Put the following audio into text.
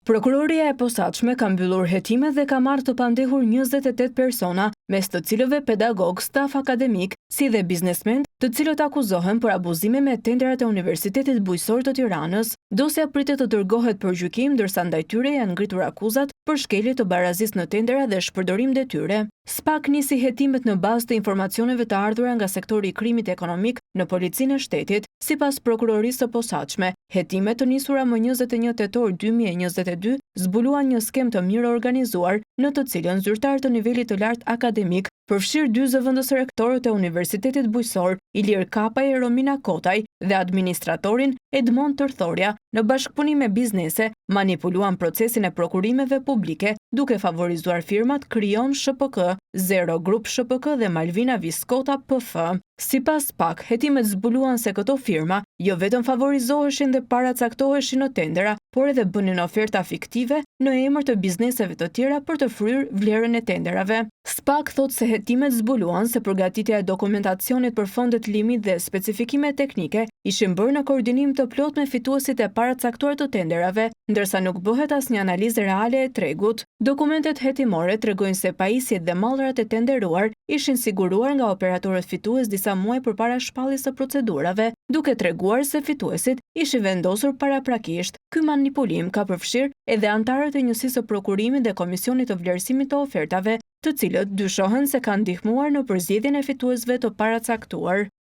Prokuroria e posaçme ka mbyllur hetimet dhe ka marrë të pandehur 28 persona, mes të cilëve pedagog, staf akademik, si dhe biznesmen, të cilët akuzohen për abuzime me tenderat e Universitetit Bujqësor të Tiranës. Dosja pritet të dërgohet për gjykim, ndërsa ndaj tyre janë ngritur akuzat për shkelje të barazisë në tendera dhe shpërdorim detyre. SPAK nisi hetimet në bazë të informacioneve të ardhura nga sektori i krimit ekonomik në Policinë e Shtetit, sipas prokurorisë së posaçme. Hetimet të nisura më 21 tetor 2022 zbuluan një skem të mirë organizuar, në të cilën zyrtar të nivelit të lartë akademik përfshirë 2 zëvendës rektorët e Universitetit Bujqësor, Ilir Kapaj e Romina Kotaj, dhe administratorin Edmond Tërthorja, në bashkëpunim me biznese, manipuluan procesin e prokurimeve publike, duke favorizuar firmat Krion SHPK, Zero Group SHPK dhe Malvina Viskota PF. Sipas SPAK, hetimet zbuluan se këto firma jo vetëm favorizoheshin dhe paracaktoheshin në tendera, por edhe bënin oferta fiktive në emër të bizneseve të tjera për të fryrë vlerën e tenderave. SPAK thot se hetimet zbuluan se përgatitja e dokumentacionit për fondet limit dhe specifikime teknike ishin bërë në koordinim të plot me fituesit e paracaktuar të tenderave, ndërsa nuk bëhet asnjë analizë reale e tregut. Dokumentet hetimore tregojnë se pajisjet dhe mallrat e tenderuar ishin siguruar nga operatorët fitues disa muaj përpara shpalljes së procedurave, duke treguar se fituesit ishin vendosur paraprakisht. Ky manipulim ka përfshirë edhe antarët e njësisë së prokurimit dhe komisionit të vlerësimit të ofertave, të cilët dyshohen se kanë ndihmuar në përzgjedhjen e fituesve të paracaktuar.